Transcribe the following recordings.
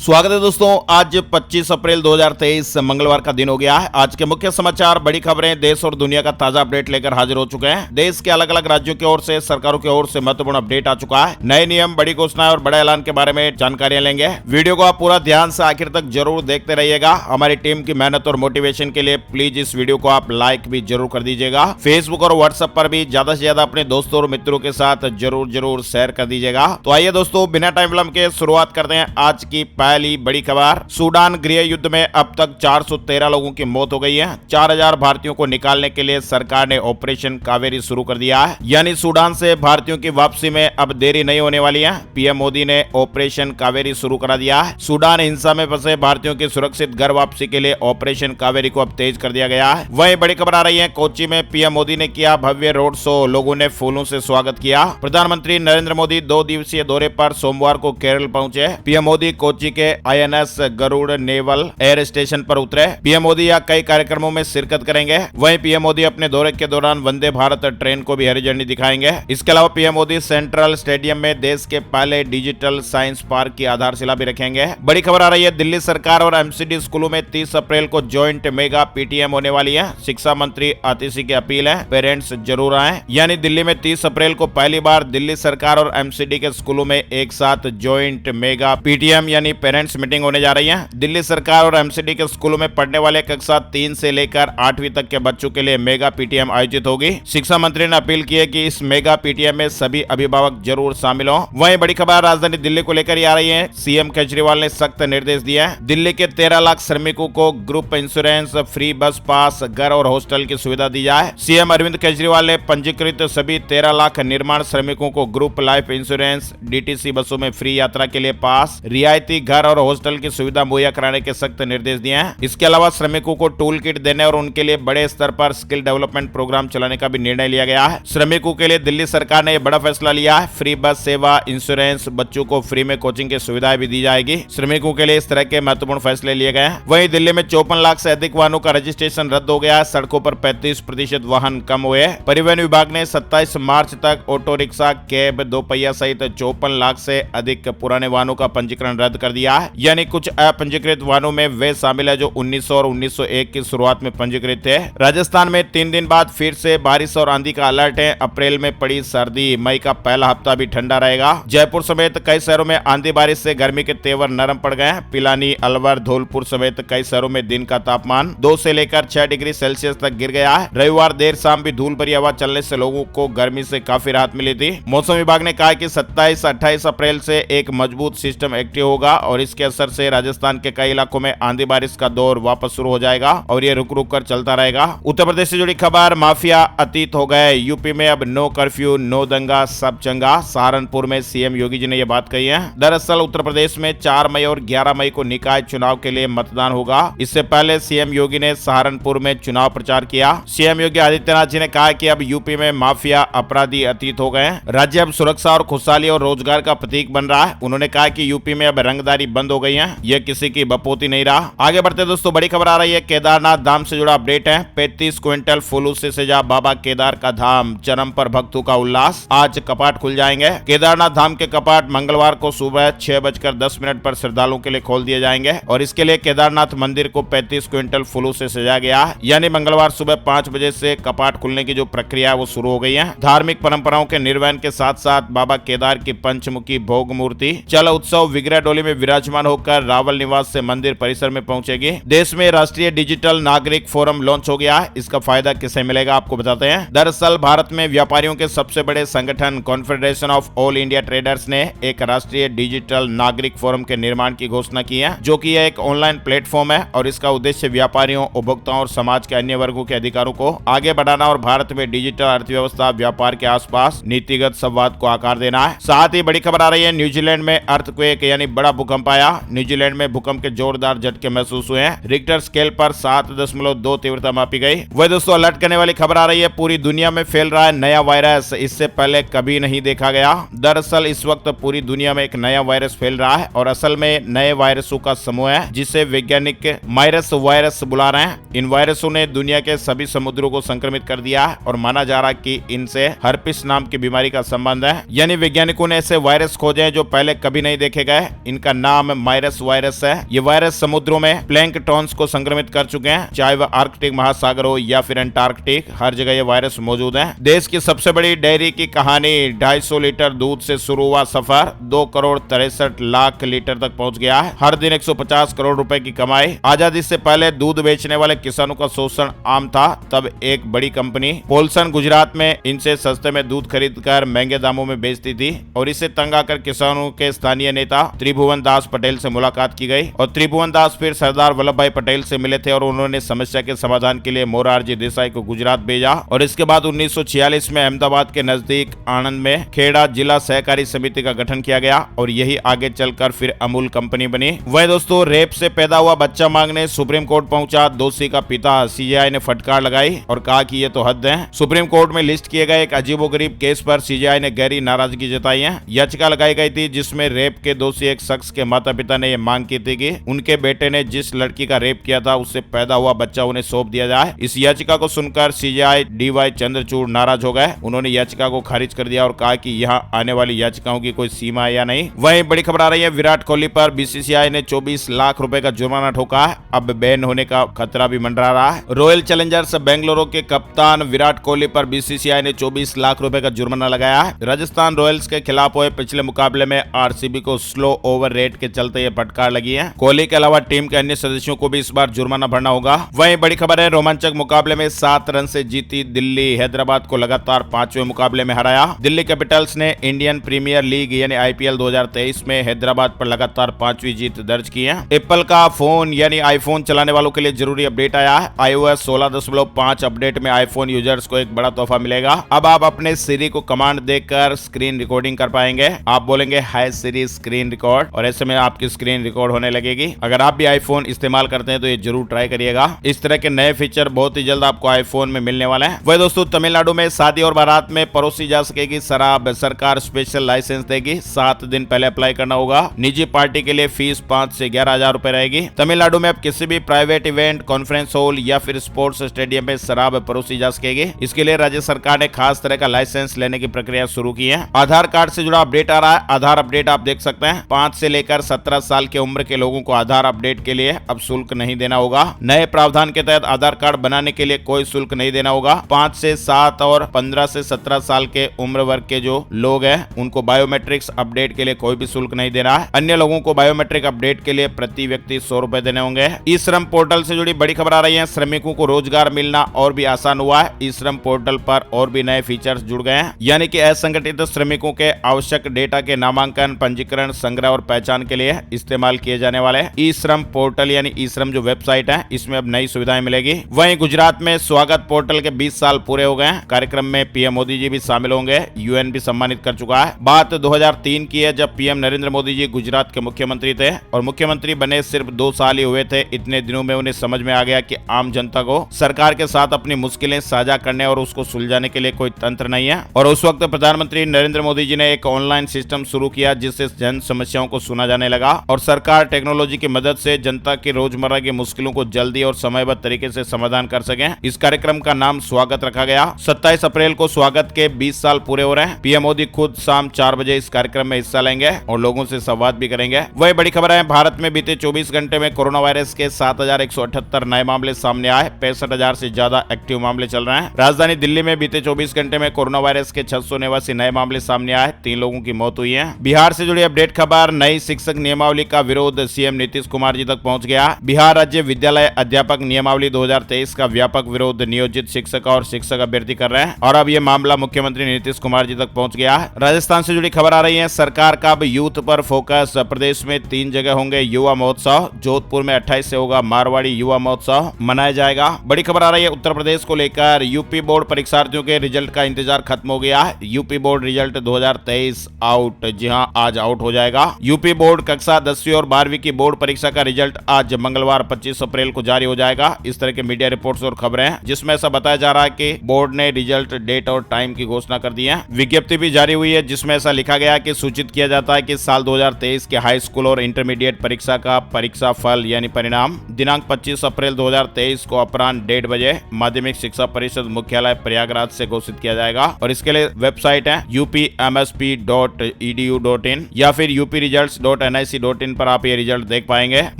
स्वागत है दोस्तों। आज 25 अप्रैल 2023 मंगलवार का दिन हो गया है। आज के मुख्य समाचार, बड़ी खबरें, देश और दुनिया का ताजा अपडेट लेकर हाजिर हो चुके हैं। देश के अलग अलग राज्यों की ओर से, सरकारों की ओर से महत्वपूर्ण अपडेट आ चुका है। नए नियम, बड़ी घोषणाएं और बड़े ऐलान के बारे में जानकारियां लेंगे। वीडियो को आप पूरा ध्यान से आखिर तक जरूर देखते रहिएगा। हमारी टीम की मेहनत और मोटिवेशन के लिए प्लीज इस वीडियो को आप लाइक भी जरूर कर दीजिएगा। फेसबुक और व्हाट्सएप पर भी ज्यादा से ज्यादा अपने दोस्तों और मित्रों के साथ जरूर शेयर कर दीजिएगा। तो आइए दोस्तों, बिना टाइम विलंब के शुरुआत करते हैं आज की पहली बड़ी खबर। सूडान गृह युद्ध में अब तक 413 लोगों की मौत हो गई है। 4000 भारतीयों को निकालने के लिए सरकार ने ऑपरेशन कावेरी शुरू कर दिया है। यानी सूडान से भारतीयों की वापसी में अब देरी नहीं होने वाली है। पीएम मोदी ने ऑपरेशन कावेरी शुरू करा दिया है। सूडान हिंसा में फंसे भारतीयों की सुरक्षित घर वापसी के लिए ऑपरेशन कावेरी को अब तेज कर दिया गया है। वहीं बड़ी खबर आ रही है, कोच्चि में पीएम मोदी ने किया भव्य रोड शो, लोगों ने फूलों से स्वागत किया। प्रधानमंत्री नरेंद्र मोदी 2 दिवसीय दौरे पर सोमवार को केरल पहुंचे। पीएम मोदी कोच्चि के INS Garuda naval air station पर उतरे। पीएम मोदी यहां कई कार्यक्रमों में शिरकत करेंगे। वहीं पीएम मोदी अपने दौरे के दौरान वंदे भारत ट्रेन को भी हरी झंडी दिखाएंगे। इसके अलावा पीएम मोदी सेंट्रल स्टेडियम में देश के पहले डिजिटल साइंस पार्क की आधारशिला भी रखेंगे। बड़ी खबर आ रही है, दिल्ली सरकार और MCD स्कूलों में 30 अप्रैल को ज्वाइंट मेगा PTM होने वाली है। शिक्षा मंत्री आतिशी की अपील है, पेरेंट्स जरूर आए। यानी दिल्ली में 30 अप्रैल को पहली बार दिल्ली सरकार और MCD के स्कूलों में एक साथ ज्वाइंट मेगा PTM यानी पेरेंट्स मीटिंग होने जा रही है। दिल्ली सरकार और MCD के स्कूलों में पढ़ने वाले कक्षा 3 से लेकर 8वीं तक के बच्चों के लिए मेगा PTM आयोजित होगी। शिक्षा मंत्री ने अपील की है कि इस मेगा PTM में सभी अभिभावक जरूर शामिल हों। वहीं बड़ी खबर राजधानी दिल्ली को लेकर आ रही है। CM केजरीवाल ने सख्त निर्देश दिए हैं। दिल्ली के 13 लाख श्रमिकों को ग्रुप इंश्योरेंस, फ्री बस पास, घर और हॉस्टल की सुविधा दी जाए। CM अरविंद केजरीवाल ने पंजीकृत सभी 13 लाख निर्माण श्रमिकों को ग्रुप लाइफ इंश्योरेंस, DTC बसों में फ्री यात्रा के लिए पास, रियायती घर और हॉस्टल की सुविधा मुहैया कराने के सख्त निर्देश दिए हैं। इसके अलावा श्रमिकों को टूल किट देने और उनके लिए बड़े स्तर पर स्किल डेवलपमेंट प्रोग्राम चलाने का भी निर्णय लिया गया है। श्रमिकों के लिए दिल्ली सरकार ने यह बड़ा फैसला लिया है। फ्री बस सेवा, इंश्योरेंस, बच्चों को फ्री में कोचिंग की सुविधाएं भी दी जाएगी। श्रमिकों के लिए इस तरह के महत्वपूर्ण फैसले लिए गए हैं। वहीं दिल्ली में 54 लाख से अधिक वाहनों का रजिस्ट्रेशन रद्द हो गया है। सड़कों पर 35% वाहन कम हुए। परिवहन विभाग ने 27 मार्च तक ऑटो रिक्शा, कैब, दोपहिया सहित 54 लाख से अधिक पुराने वाहनों का पंजीकरण रद्द कर दिया है। यानी कुछ अपंजीकृत वाहनों में वे शामिल है जो 1900 और 1901 की शुरुआत में पंजीकृत थे। राजस्थान में 3 दिन बाद फिर से बारिश और आंधी का अलर्ट है। अप्रैल में पड़ी सर्दी, मई का पहला हफ्ता भी ठंडा रहेगा। जयपुर समेत कई शहरों में आंधी बारिश से गर्मी के तेवर नरम पड़ गए हैं। पिलानी, अलवर, धौलपुर समेत कई शहरों में दिन का तापमान 2 से लेकर 6 डिग्री सेल्सियस तक गिर गया है। रविवार देर शाम भी धूल भरी हवा चलने से लोगों को गर्मी से काफी राहत मिली थी। मौसम विभाग ने कहा कि 27-28 अप्रैल से एक मजबूत सिस्टम एक्टिव होगा और इसके असर से राजस्थान के कई इलाकों में आंधी बारिश का दौर वापस शुरू हो जाएगा और ये रुक रुक कर चलता रहेगा। उत्तर प्रदेश से जुड़ी खबर, माफिया अतीत हो गए। यूपी में अब नो कर्फ्यू, नो दंगा, सब चंगा। सहारनपुर में CM योगी जी ने यह बात कही है। दरअसल उत्तर प्रदेश में 4 मई और 11 मई को निकाय चुनाव के लिए मतदान होगा। इससे पहले CM योगी ने सहारनपुर में चुनाव प्रचार किया। CM योगी आदित्यनाथ जी ने कहा कि अब यूपी में माफिया अपराधी अतीत हो गए। राज्य अब सुरक्षा और खुशहाली और रोजगार का प्रतीक बन रहा है। उन्होंने कहा कि यूपी में अब रंगदारी बंद हो गई है, यह किसी की बपोती नहीं रहा। आगे बढ़ते दोस्तों, बड़ी खबर आ रही है, केदारनाथ धाम से जुड़ा अपडेट है। 35 क्विंटल फूलों से सजा बाबा केदार का धाम, चरम पर भक्तों का उल्लास। आज कपाट खुल जाएंगे। केदारनाथ धाम के कपाट मंगलवार को सुबह 6:10 पर श्रद्धालुओं के लिए खोल दिए जाएंगे और इसके लिए केदारनाथ मंदिर को 35 क्विंटल फूलों से सजाया गया है। यानी मंगलवार सुबह 5 बजे से कपाट खुलने की जो प्रक्रिया है वो शुरू हो गई है। धार्मिक परंपराओं के निर्वहन के साथ साथ बाबा केदार की पंचमुखी भोग मूर्ति चल उत्सव विग्रह डोली में विराजमान होकर रावल निवास से मंदिर परिसर में पहुंचेगी। देश में राष्ट्रीय डिजिटल नागरिक फोरम लॉन्च हो गया है। इसका फायदा किसे मिलेगा आपको बताते हैं। दरअसल भारत में व्यापारियों के सबसे बड़े संगठन confederation of all India traders ने एक राष्ट्रीय डिजिटल नागरिक फोरम के निर्माण की घोषणा की है, जो कि एक ऑनलाइन प्लेटफॉर्म है और इसका उद्देश्य व्यापारियों, उपभोक्ताओं और समाज के अन्य वर्गों के अधिकारों को आगे बढ़ाना और भारत में डिजिटल अर्थव्यवस्था, व्यापार के आसपास नीतिगत संवाद को आकार देना है। साथ ही बड़ी खबर आ रही है, न्यूजीलैंड में अर्थक्वेक यानी बड़ा भूकंप आया। न्यूजीलैंड में भूकंप के जोरदार झटके महसूस हुए हैं। रिक्टर स्केल पर 7.2 तीव्रता मापी गई। वह दोस्तों अलर्ट करने वाली खबर आ रही है, पूरी दुनिया में फैल रहा है नया वायरस, इससे पहले कभी नहीं देखा गया। दरअसल इस वक्त पूरी दुनिया में एक नया वायरस फैल रहा है और असल में नए वायरसों का समूह है जिसे वैज्ञानिक माइरस वायरस बुला रहे हैं। इन वायरसों ने दुनिया के सभी समुद्रों को संक्रमित कर दिया है और माना जा रहा है कि इनसे हर्पिस नाम की बीमारी का संबंध है। यानी वैज्ञानिकों ने ऐसे वायरस खोजे हैं जो पहले कभी नहीं देखे गए। इनका नाम माइरस वायरस है। ये वायरस समुद्रों में प्लैंकटॉन्स को संक्रमित कर चुके हैं, चाहे वह आर्कटिक महासागर हो या फिर अंटार्कटिक, हर जगह ये वायरस मौजूद है। देश की सबसे बड़ी डेयरी की कहानी 250 लीटर दूध से शुरू हुआ सफर 2 करोड़ 63 लाख लीटर तक पहुंच गया है। हर दिन 150 करोड़ रुपए की कमाई। आजादी से पहले दूध बेचने वाले किसानों का शोषण आम था। तब एक बड़ी कंपनी पोलसन गुजरात में इनसे सस्ते में दूध खरीद कर महंगे दामों में बेचती थी और इसे तंग आकर किसानों के स्थानीय नेता त्रिभुवन दास पटेल से मुलाकात की गई और त्रिभुवन दास फिर सरदार वल्लभ भाई पटेल से मिले थे और उन्होंने समस्या के समाधान के लिए मोरारजी देसाई को गुजरात भेजा और इसके बाद 1946 में अहमदाबाद के नजदीक आणंद में खेड़ा जिला सहकारी समिति का गठन किया गया और यही आगे चलकर फिर अमूल कंपनी बनी। वह दोस्तों रेप से पैदा हुआ बच्चा मांगने सुप्रीम कोर्ट पहुंचा दोषी का पिता। सीजेआई ने फटकार लगाई और कहा कि ये तो हद है। सुप्रीम कोर्ट में लिस्ट किए गए एक अजीबोगरीब केस पर सीजेआई ने गहरी नाराजगी जताई है। याचिका लगाई गई थी जिसमें रेप के दोषी एक शख्स के माता पिता ने यह मांग की थी कि उनके बेटे ने जिस लड़की का रेप किया था उससे पैदा हुआ बच्चा उन्हें सौंप दिया जाए। इस याचिका को सुनकर सीजेआई डीवाई चंद्रचूड़ नाराज हो गए। उन्होंने याचिका को खारिज कर दिया और कहा कि यहाँ आने वाली याचिकाओं की कोई सीमा है या नहीं। वहीं बड़ी खबर आ रही है विराट कोहली पर बीसीसीआई ने 24 लाख रुपए का जुर्माना ठोका है। अब बैन होने का खतरा भी मंडरा रहा है। रॉयल चैलेंजर्स बेंगलुरु के कप्तान विराट कोहली पर बीसीसीआई ने 24 लाख रुपए का जुर्माना लगाया है। राजस्थान रॉयल्स के खिलाफ हुए पिछले मुकाबले में आरसीबी को स्लो ओवर रेट के चलते ये फटकार लगी है। कोहली के अलावा टीम के अन्य सदस्यों को भी इस बार जुर्माना भरना होगा। वहीं बड़ी खबर है रोमांचक मुकाबले में 7 रन से जीती दिल्ली हैदराबाद को लगातार 5वें मुकाबले में हराया। दिल्ली कैपिटल्स ने इंडियन प्रीमियर लीग यानी आईपीएल 2023 में हैदराबाद पर लगातार 5वीं जीत दर्ज की है। एप्पल का फोन यानी आईफोन चलाने वालों के लिए जरूरी अपडेट आया है। iOS 16.5 अपडेट में आईफोन यूजर्स को एक बड़ा तोहफा मिलेगा। अब आप अपने सिरी को कमांड देकर स्क्रीन रिकॉर्डिंग कर पाएंगे। आप बोलेंगे हाय सिरी स्क्रीन रिकॉर्ड और ऐसे में आपकी स्क्रीन रिकॉर्ड होने लगेगी। अगर आप भी आईफोन इस्तेमाल करते हैं तो ये जरूर ट्राई करिएगा। इस तरह के नए फीचर बहुत ही जल्द आपको आईफोन में मिलने वाले हैं। वह दोस्तों तमिलनाडु में शादी और बारात में परोसी जा सकेगी शराब। सरकार स्पेशल लाइसेंस देगी। 7 दिन पहले अप्लाई करना होगा। निजी पार्टी के लिए फीस 5 से 11,000 रुपए रहेगी। तमिलनाडु में अब किसी भी प्राइवेट इवेंट, कॉन्फ्रेंस हॉल या फिर स्पोर्ट्स स्टेडियम में शराब परोसी जा सकेगी। इसके लिए राज्य सरकार ने खास तरह का लाइसेंस लेने की प्रक्रिया शुरू की है। आधार कार्ड से जुड़ा अपडेट आ रहा है। आधार अपडेट आप देख सकते हैं। 5 से लेकर 17 साल की उम्र के लोगों को आधार अपडेट के लिए अब शुल्क नहीं देना होगा। नए प्रावधान के तहत आधार कार्ड बनाने के लिए कोई शुल्क नहीं देना होगा। 5 से 7 और 15 से 17 साल के उम्र वर्ग के जो लोग हैं उनको बायोमेट्रिक्स अपडेट के लिए कोई भी शुल्क नहीं देना है। अन्य लोगों को बायोमेट्रिक अपडेट के लिए प्रति व्यक्ति 100 रुपए देने होंगे। ई श्रम पोर्टल से जुड़ी बड़ी खबर आ रही है। श्रमिकों को रोजगार मिलना और भी आसान हुआ है। ई श्रम पोर्टल पर और भी नए फीचर्स जुड़ गए हैं, यानी कि असंगठित श्रमिकों के आवश्यक डेटा के नामांकन, पंजीकरण, संग्रह और पहचान के लिए इस्तेमाल किए जाने वाले ई श्रम पोर्टल यानी ई श्रम जो वेबसाइट है इसमें अब नई सुविधाएं मिलेगी। वहीं गुजरात में स्वागत पोर्टल के 20 साल पूरे हो गए। कार्यक्रम में पीएम मोदी जी भी शामिल होंगे। यूएन भी सम्मानित कर चुका है। बात 2003 की है जब पीएम नरेंद्र मोदी जी गुजरात के मुख्यमंत्री थे और मुख्यमंत्री बने सिर्फ 2 साल ही हुए थे। इतने दिनों में उन्हें समझ में आ गया कि आम जनता को सरकार के साथ अपनी मुश्किलें साझा करने और उसको सुलझाने के लिए कोई तंत्र नहीं है। और उस वक्त प्रधानमंत्री नरेंद्र मोदी जी ने एक ऑनलाइन सिस्टम शुरू किया जिससे जन समस्याओं को सुना जाने लगा और सरकार टेक्नोलॉजी की मदद से जनता की रोजमर्रा की मुश्किलों को जल्दी और समयबद्ध तरीके से समाधान कर सके। इस कार्यक्रम का नाम स्वागत रखा गया। 27 अप्रैल को स्वागत के 20 साल पूरे हो रहे हैं। पीएम मोदी खुद शाम 4 बजे इस कार्यक्रम में हिस्सा लेंगे और लोगों से संवाद भी करेंगे। वही बड़ी खबर है भारत में बीते 24 घंटे में कोरोना वायरस के 7,178 नए मामले सामने आए। 65,000 से ज्यादा एक्टिव मामले चल रहे हैं। राजधानी दिल्ली में बीते 24 घंटे में कोरोना वायरस के 689 नए मामले सामने आए। 3 लोगों की मौत हुई है। बिहार से जुड़ी अपडेट खबर। नई शिक्षक नियमावली का विरोध सीएम नीतीश कुमार जी तक पहुंच गया। बिहार राज्य विद्यालय अध्यापक नियमावली 2023 का व्यापक विरोध नियोजित शिक्षक और शिक्षक अभ्यर्थी कर रहे हैं और अब यह मामला मुख्यमंत्री नीतीश कुमार जी तक पहुंच गया है। राजस्थान से जुड़ी खबर आ रही है। सरकार का अब यूथ पर फोकस। प्रदेश में 3 जगह होंगे युवा महोत्सव। जोधपुर में 28 से होगा मारवाड़ी युवा महोत्सव मनाया जाएगा। बड़ी खबर आ रही है उत्तर प्रदेश को लेकर। यूपी बोर्ड परीक्षार्थियों के रिजल्ट का इंतजार खत्म हो गया है। UP board result 2023 out. जी हां, आज आउट हो जाएगा। यूपी बोर्ड कक्षा 10वीं और 12वीं की बोर्ड परीक्षा का रिजल्ट आज मंगलवार 25 अप्रैल को जारी हो जाएगा। इस तरह के मीडिया रिपोर्ट्स और खबरें हैं जिसमें ऐसा बताया जा रहा है कि बोर्ड ने रिजल्ट, डेट और टाइम की घोषणा कर दी है। विज्ञप्ति भी जारी हुई है जिसमें ऐसा लिखा गया है कि सूचित किया जाता है कि साल 2023 के हाई स्कूल और इंटरमीडिएट परीक्षा का परीक्षा फल यानी परिणाम दिनांक 25 अप्रैल 2023 को अपराह्न 1:30 बजे माध्यमिक शिक्षा परिषद मुख्यालय प्रयागराज से घोषित किया जाएगा। और इसके लिए वेबसाइट है upmsp.edu.in या फिर upresults.ac.in www.nic.in पर आप ये रिजल्ट देख पाएंगे।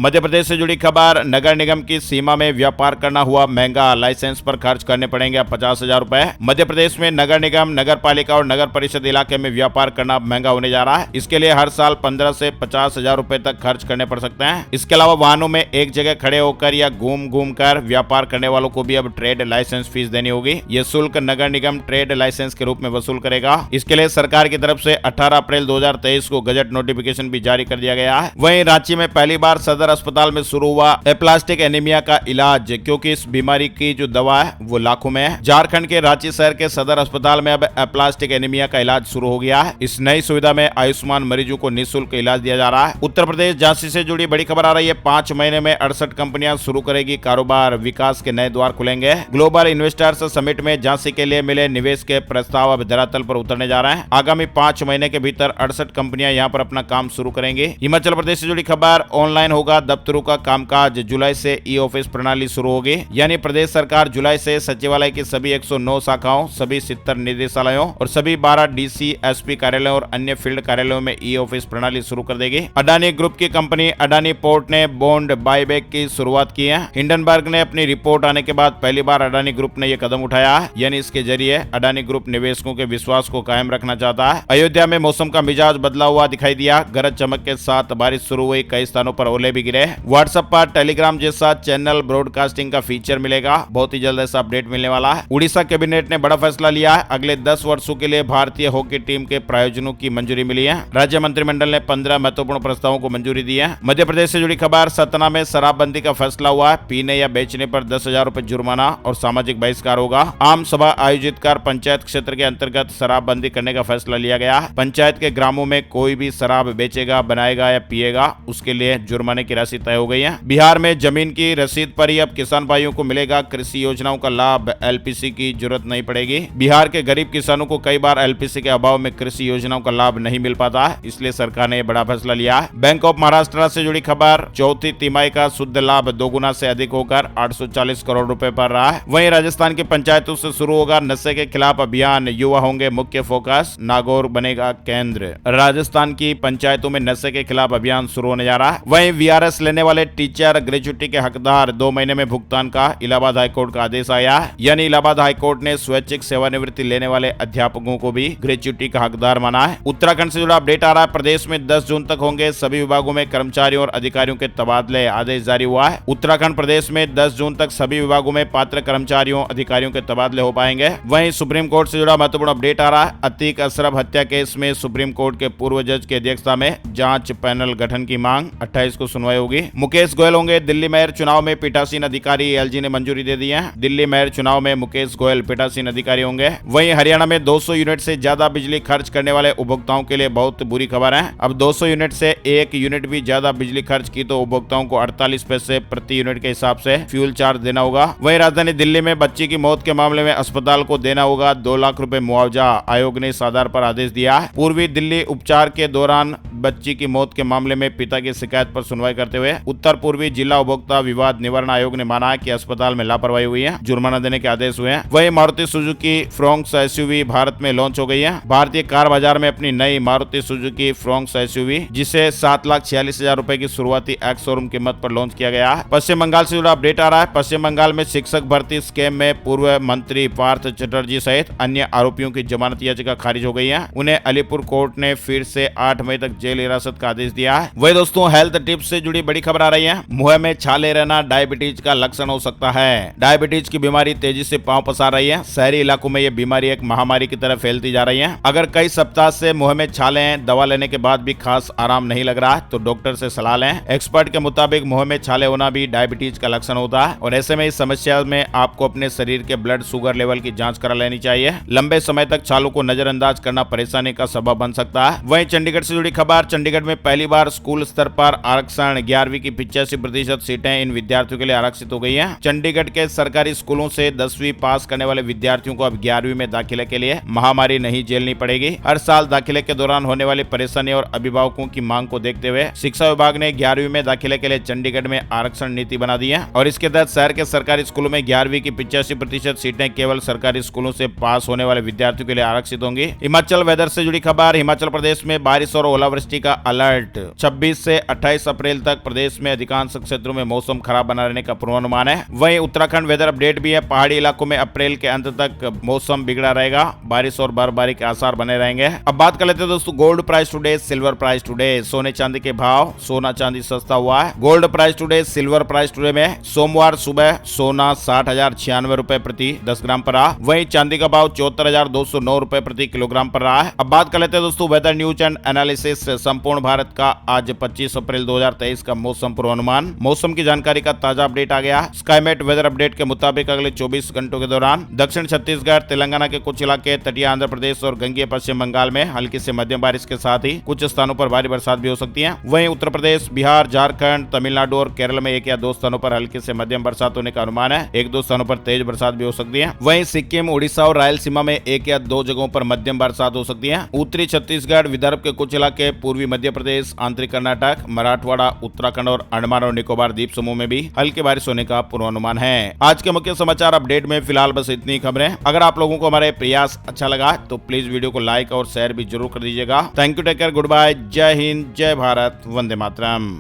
मध्य प्रदेश से जुड़ी खबर, नगर निगम की सीमा में व्यापार करना हुआ महंगा, लाइसेंस पर खर्च करने पड़ेंगे अब 50,000 रुपए। मध्य प्रदेश में नगर निगम, नगर पालिका और नगर परिषद इलाके में व्यापार करना महंगा होने जा रहा है। इसके लिए हर साल 15 से 50,000 रुपए तक खर्च करने पड़ सकते हैं। इसके अलावा वाहनों में एक जगह खड़े होकर या घूम कर व्यापार करने वालों को भी अब ट्रेड लाइसेंस फीस देनी होगी। ये शुल्क नगर निगम ट्रेड लाइसेंस के रूप में वसूल करेगा। इसके लिए सरकार की तरफ से 18 अप्रैल 2023 को गजट नोटिफिकेशन भी जारी कर दिया गया है। वहीं रांची में पहली बार सदर अस्पताल में शुरू हुआ एप्लास्टिक एनीमिया का इलाज, क्योंकि इस बीमारी की जो दवा है वो लाखों में है। झारखंड के रांची शहर के सदर अस्पताल में अब एप्लास्टिक एनीमिया का इलाज शुरू हो गया है। इस नई सुविधा में आयुष्मान मरीजों को निःशुल्क इलाज दिया जा रहा है। उत्तर प्रदेश झांसी से जुड़ी बड़ी खबर आ रही है। 5 महीने में 68 कंपनियां शुरू करेगी कारोबार, विकास के नए द्वार खुलेंगे। ग्लोबल इन्वेस्टर्स समिट में झांसी के लिए मिले निवेश के प्रस्ताव अब धरातल पर उतरने जा रहे हैं। आगामी 5 महीने के भीतर 68 कंपनियां यहां पर अपना काम शुरू करेंगी। हिमाचल प्रदेश से जुड़ी खबर, ऑनलाइन होगा दफ्तरों का कामकाज, जुलाई से ई ऑफिस प्रणाली शुरू होगी। यानी प्रदेश सरकार जुलाई से सचिवालय की सभी 109 शाखाओं, सभी 70 निदेशालयों और सभी 12 डीसी, एसपी कार्यालयों और अन्य फील्ड कार्यालयों में ई ऑफिस प्रणाली शुरू कर देगी। अडानी ग्रुप की कंपनी अडानी पोर्ट ने बॉन्ड बायबैक की शुरुआत की है। हिंडनबर्ग ने अपनी रिपोर्ट आने के बाद पहली बार अडानी ग्रुप ने यह कदम उठाया है। यानी इसके जरिए अडानी ग्रुप निवेशकों के विश्वास को कायम रखना चाहता है। अयोध्या में मौसम का मिजाज बदला हुआ दिखाई दिया। गरज चमक के साथ बारिश शुरू हुई, कई स्थानों पर ओले भी गिरे। व्हाट्सएप पर टेलीग्राम जैसा चैनल ब्रॉडकास्टिंग का फीचर मिलेगा। बहुत ही जल्द ऐसा अपडेट मिलने वाला है। उड़ीसा कैबिनेट ने बड़ा फैसला लिया है। अगले 10 वर्षों के लिए भारतीय हॉकी टीम के प्रायोजनों की मंजूरी मिली है। राज्य मंत्रिमंडल ने 15 महत्वपूर्ण प्रस्तावों को मंजूरी दी है। मध्य प्रदेश से जुड़ी खबर, सतना में शराबबंदी का फैसला हुआ है। पीने या बेचने पर 10,000 रुपए जुर्माना और सामाजिक बहिष्कार होगा। आम सभा आयोजित कर पंचायत क्षेत्र के अंतर्गत शराबबंदी करने का फैसला लिया गया है। पंचायत के ग्रामों में कोई भी शराब बेचेगा, बनाएगा या पिएगा, उसके लिए जुर्माने की राशि तय हो गई है। बिहार में जमीन की रसीद पर ही अब किसान भाइयों को मिलेगा कृषि योजनाओं का लाभ, एलपीसी की जरूरत नहीं पड़ेगी। बिहार के गरीब किसानों को कई बार एलपीसी के अभाव में कृषि योजनाओं का लाभ नहीं मिल पाता है, इसलिए सरकार ने बड़ा फैसला लिया है। बैंक ऑफ महाराष्ट्र से जुड़ी खबर, चौथी तिमाही का शुद्ध लाभ 2 गुना से अधिक होकर 840 करोड़ रुपए पर रहा है। वहीं राजस्थान की पंचायतों से शुरू होगा नशे के खिलाफ अभियान, युवा होंगे मुख्य फोकस, नागौर बनेगा केंद्र। राजस्थान की पंचायतों में नशे के खिलाफ अभियान शुरू होने जा रहा है। वहीं वीआरएस लेने वाले टीचर ग्रेजुएटी के हकदार 2 महीने में भुगतान का इलाहाबाद हाईकोर्ट का आदेश आया है। यानी इलाहाबाद हाईकोर्ट ने स्वैच्छिक सेवानिवृत्ति लेने वाले अध्यापकों को भी ग्रेजुएटी का हकदार माना है। उत्तराखंड से जुड़ा अपडेट आ रहा है। प्रदेश में 10 जून तक होंगे सभी विभागों में कर्मचारियों और अधिकारियों के तबादले, आदेश जारी हुआ है। उत्तराखंड प्रदेश में 10 जून तक सभी विभागों में पात्र कर्मचारियों, अधिकारियों के तबादले हो पाएंगे। वहीं सुप्रीम कोर्ट से जुड़ा महत्वपूर्ण अपडेट आ रहा है। अतीक अशरफ हत्या केस में सुप्रीम कोर्ट के पूर्व जज की अध्यक्षता में जांच पैनल गठन की मांग, 28 को सुनवाई होगी। मुकेश गोयल होंगे दिल्ली मेयर चुनाव में पीठासीन अधिकारी, एलजी ने मंजूरी दे दी है। दिल्ली मेयर चुनाव में मुकेश गोयल पीठासीन अधिकारी होंगे। वहीं हरियाणा में 200 यूनिट से ज्यादा बिजली खर्च करने वाले उपभोक्ताओं के लिए बहुत बुरी खबर है। अब 200 यूनिट से 1 यूनिट भी ज्यादा बिजली खर्च की तो उपभोक्ताओं को 48 पैसे प्रति यूनिट के हिसाब से फ्यूल चार्ज देना होगा। वहीं राजधानी दिल्ली में बच्ची की मौत के मामले में अस्पताल को देना होगा 2 लाख रुपए मुआवजा, आयोग ने इस आधार पर आदेश दिया है। पूर्वी दिल्ली उपचार के दौरान बच्ची की मौत के मामले में पिता की शिकायत पर सुनवाई करते हुए उत्तर पूर्वी जिला उपभोक्ता विवाद निवारण आयोग ने माना है कि अस्पताल में लापरवाही हुई है, जुर्माना देने के आदेश हुए हैं। वहीं Maruti Suzuki Fronx SUV Bharat में लॉन्च हो गई है। भारतीय कार बाजार में अपनी नई मारुति सुजुकी फ्रोंक्स एसयूवी, जिसे 7,46,000 रुपए की शुरुआती एक्स शोरूम कीमत पर लॉन्च किया गया है। पश्चिम बंगाल से जुड़ा अपडेट आ रहा है। पश्चिम बंगाल में शिक्षक भर्ती स्कैम में पूर्व मंत्री पार्थ चटर्जी सहित अन्य आरोपियों की जमानत याचिका खारिज हो गई है। उन्हें अलीपुर कोर्ट ने फिर से 8 मई तक जेल हिरासत का आदेश दिया है। वही दोस्तों, हेल्थ टिप्स से जुड़ी बड़ी खबर आ रही है। मुंह में छाले रहना डायबिटीज का लक्षण हो सकता है। डायबिटीज की बीमारी तेजी से पांव पसार रही है। शहरी इलाकों में यह बीमारी एक महामारी की तरह फैलती जा रही है। अगर कई सप्ताह से मुंह में छाले हैं, दवा लेने के बाद भी खास आराम नहीं लग रहा तो डॉक्टर से सलाह लें। एक्सपर्ट के मुताबिक मुंह में छाले होना भी डायबिटीज का लक्षण होता है और ऐसे में इस समस्या में आपको अपने शरीर के ब्लड शुगर लेवल की जांच करा लेनी चाहिए। लंबे समय तक छालों को नजरअंदाज करना परेशानी का सबब बन सकता है। वहीं चंडीगढ़ से जुड़ी खबर, चंडीगढ़ में पहली बार स्कूल स्तर पर आरक्षण, 11वीं की 85% सीटें इन विद्यार्थियों के लिए आरक्षित हो गई हैं। चंडीगढ़ के सरकारी स्कूलों से 10वीं पास करने वाले विद्यार्थियों को अब 11वीं में दाखिले के लिए महामारी नहीं झेलनी पड़ेगी। हर साल दाखिले के दौरान होने वाली परेशानी और अभिभावकों की मांग को देखते हुए शिक्षा विभाग ने 11वीं में दाखिले के लिए चंडीगढ़ में आरक्षण नीति बना दी है और इसके तहत शहर के सरकारी स्कूलों में 11वीं की 85% सीटें केवल सरकारी स्कूलों से पास होने वाले विद्यार्थियों के लिए आरक्षित होंगी। हिमाचल वेदर से जुड़ी खबर, हिमाचल प्रदेश में बारिश और ओलावृष्टि का अलर्ट। 26 से 28 अप्रैल तक प्रदेश में अधिकांश क्षेत्रों में मौसम खराब बना रहने का पूर्वानुमान है। वहीं उत्तराखंड वेदर अपडेट भी है। पहाड़ी इलाकों में अप्रैल के अंत तक मौसम बिगड़ा रहेगा, बारिश और बर्फबारी के आसार बने रहेंगे। अब बात कर लेते हैं दोस्तों gold price today, silver price today, सोने चांदी के भाव। सोना चांदी सस्ता हुआ है। Gold price today, silver price today में सोमवार सुबह सोना 60,096 रुपए प्रति 10 ग्राम पर रहा। वहीं चांदी का भाव 74,209 रुपए प्रति किलोग्राम पर रहा है। अब बात कर लेते हैं दोस्तों वेदर न्यूज एंड एनालिसिस संपूर्ण भारत का आज 25 अप्रैल 2023 का मौसम पूर्वानुमान। मौसम की जानकारी का ताजा अपडेट आ गया। स्काईमेट वेदर अपडेट के मुताबिक अगले 24 घंटों के दौरान दक्षिण छत्तीसगढ़, तेलंगाना के कुछ इलाके, तटीय आंध्र प्रदेश और गंगीय पश्चिम बंगाल में हल्की से मध्यम बारिश के साथ ही कुछ स्थानों पर भारी बरसात भी हो सकती है। वहीं उत्तर प्रदेश, बिहार, झारखंड, तमिलनाडु और केरल में 1 या 2 स्थानों पर हल्की से मध्यम बरसात होने का अनुमान है। 1-2 स्थानों पर तेज बरसात भी हो सकती है। वहीं सिक्किम, उड़ीसा और रायलसीमा में 1 या 2 जगहों पर मध्यम बरसात हो सकती है। उत्तरी छत्तीसगढ़, विदर्भ के कुछ इलाके, पूर्वी मध्य प्रदेश, आंतरिक कर्नाटक, मराठवाड़ा, उत्तराखंड और अंडमान और निकोबार द्वीप समूह में भी हल्की बारिश होने का पूर्वानुमान है। आज के मुख्य समाचार अपडेट में फिलहाल बस इतनी खबरें। अगर आप लोगों को हमारे प्रयास अच्छा लगा तो प्लीज वीडियो को लाइक और शेयर भी जरूर कर दीजिएगा। Thank you, take care, good bye, जय हिंद, जय भारत, वंदे मातरम।